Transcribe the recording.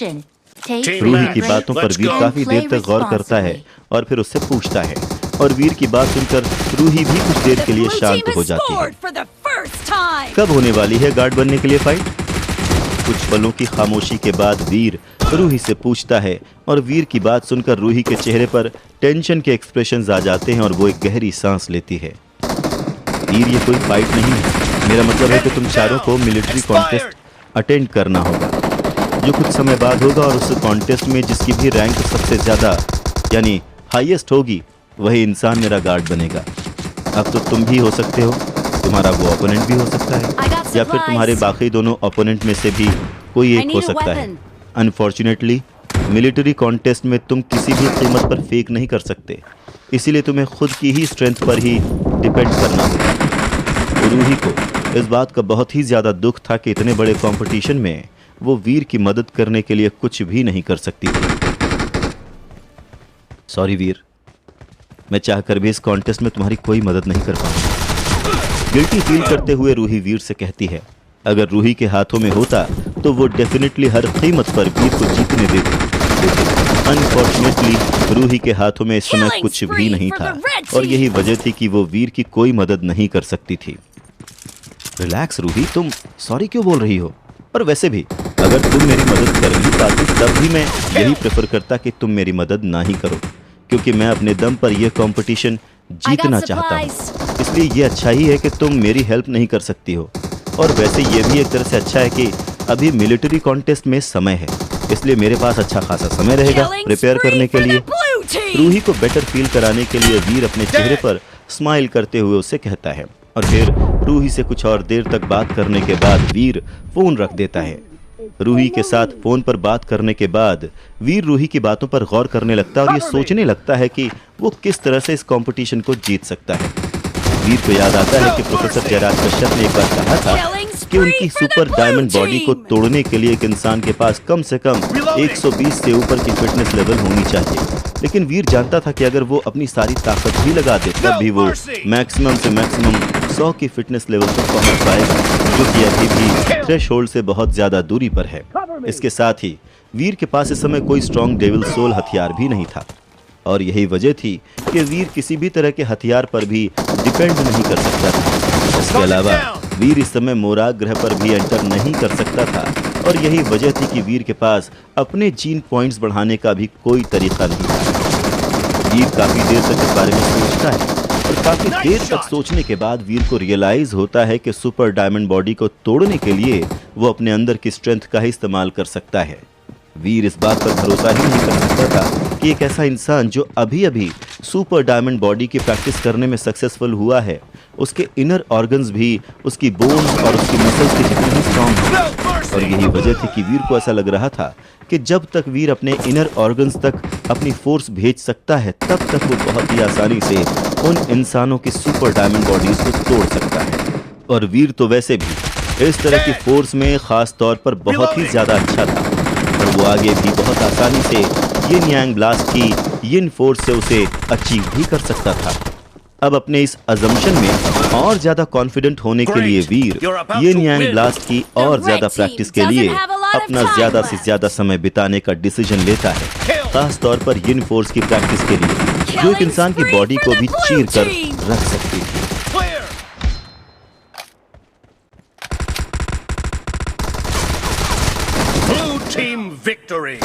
Attention. Take Ruhi a की break बातों पर Let's वीर go. काफी and play देर तक गौर करता है responsibly. और फिर उससे पूछता है, और वीर की बात सुनकर रूही भी कुछ देर के लिए शांत हो जाती है। for the first time. कब होने वाली है गार्ड बनने के लिए फाइट? कुछ पलों की खामोशी के बाद वीर रूही से पूछता है और वीर की बात सुनकर रूही के चेहरे पर टेंशन के एक्सप्रेशंस आ जाते हैं और वो एक गहरी सांस लेती है। वीर, ये कोई फाइट नहीं है। मेरा मतलब है कि तुम चारों को मिलिट्री कॉन्टेस्ट अटेंड करना होगा, जो कुछ समय बाद होगा, और उस कॉन्टेस्ट में जिसकी भी रैंक सबसे ज्यादा यानी हाईएस्ट होगी वही इंसान मेरा गार्ड बनेगा। अब तो तुम भी हो सकते हो, तुम्हारा वो ओपोनेंट भी हो सकता है, या फिर तुम्हारे बाकी दोनों ओपोनेंट में से भी कोई एक हो सकता है। अनफॉर्चुनेटली मिलिट्री कॉन्टेस्ट में तुम किसी भी कीमत पर फेक नहीं कर सकते, इसीलिए तुम्हें खुद की ही स्ट्रेंथ पर ही डिपेंड करना होगा। रूही को इस बात का बहुत ही ज्यादा दुख था कि इतने बड़े कंपटीशन में वो वीर की मदद करने के लिए कुछ भी नहीं कर सकती थी। सॉरी वीर, मैं चाहकर भी इस कॉन्टेस्ट में तुम्हारी कोई मदद नहीं कर पाऊंगा। गिल्टी फील करते हुए रूही वीर से कहती है, अगर रूही के हाथों में होता तो वो डेफिनेटली हर कीमत पर वीर को जीतने देती। अनफॉर्चुनेटली रूही के हाथों में इस समय कुछ भी नहीं था, और यही वजह थी कि वो वीर की कोई मदद नहीं कर सकती थी। रिलैक्स रूही, तुम सॉरी क्यों बोल रही हो? और वैसे भी अगर तुम मेरी मदद कर नहीं पाती तब भी मैं यही प्रेफर करता कि तुम मेरी मदद ना ही करो, क्योंकि मैं अपने दम पर यह कंपटीशन जीतना चाहता हूँ। इसलिए ये अच्छा ही है कि तुम मेरी हेल्प नहीं कर सकती हो, और वैसे ये भी एक तरह से अच्छा है कि अभी मिलिट्री कॉन्टेस्ट में समय है, इसलिए मेरे पास अच्छा खासा समय रहेगा प्रिपेयर करने के लिए। रूही को बेटर फील कराने के लिए वीर अपने चेहरे पर स्माइल करते हुए उसे कहता है, और फिर रूही से कुछ और देर तक बात करने के बाद वीर फोन रख देता है। रूही के साथ फोन पर बात करने के बाद वीर रूही की बातों पर गौर करने लगता है और ये सोचने लगता है कि वो किस तरह से इस कंपटीशन को जीत सकता है। वीर को याद आता है कि प्रोफेसर जयराज कश्यप ने एक बार कहा था कि उनकी सुपर डायमंड बॉडी को तोड़ने के लिए एक इंसान के पास कम से कम 120 से ऊपर की फिटनेस लेवल होनी चाहिए, लेकिन वीर जानता था कि अगर वो अपनी सारी ताकत भी लगा दे तब भी वो मैक्सिमम से मैक्सिमम 100 की फिटनेस लेवल तक पहुंच पाएगा, जो कि अभी भी थ्रेशोल्ड से बहुत ज्यादा दूरी पर है। इसके साथ ही वीर के पास इस समय कोई स्ट्रॉन्ग डेविल सोल हथियार भी नहीं था, और यही वजह थी कि वीर किसी भी तरह के हथियार पर भी डिपेंड नहीं कर सकता था। इसके अलावा वीर इस समय मोराग ग्रह पर भी एंटर नहीं कर सकता था, और यही वजह थी कि वीर के पास अपने जीन पॉइंट्स बढ़ाने का भी कोई तरीका नहीं था। वीर काफी देर तक इस बारे में सोचता है, और काफी देर तक सोचने के बाद वीर को रियलाइज होता है कि सुपर डायमंड बॉडी को तोड़ने के लिए वो अपने अंदर की स्ट्रेंथ का ही इस्तेमाल कर सकता है। वीर इस बात पर भरोसा ही नहीं कर सकता था कि एक ऐसा इंसान जो अभी अभी सुपर डायमंड बॉडी की प्रैक्टिस करने में सक्सेसफुल हुआ है, उसके इनर ऑर्गन्स भी उसकी बोन्स और उसकी मसल्स के जितने ही स्ट्रॉन्ग हैं। और यही वजह थी कि वीर को ऐसा लग रहा था कि जब तक वीर अपने इनर ऑर्गन्स तक अपनी फोर्स भेज सकता है तब तक वो बहुत ही आसानी से उन इंसानों की सुपर डायमंड बॉडीज को तोड़ सकता है। और वीर तो वैसे भी इस तरह की फोर्स में खास तौर पर बहुत ही ज्यादा अच्छा था, और वो आगे भी बहुत आसानी से यिन यांग ब्लास्ट की यिन फोर्स से उसे अचीव भी कर सकता था। अब अपने इस अजम्पशन में और ज्यादा कॉन्फिडेंट होने के लिए वीर यिन यांग ब्लास्ट की और ज्यादा प्रैक्टिस के लिए अपना ज्यादा से ज्यादा समय बिताने का डिसीजन लेता है, खास तौर पर यिन फोर्स की प्रैक्टिस के लिए, जो एक इंसान की बॉडी को भी चीर कर रख सकती थी। Blue team victory.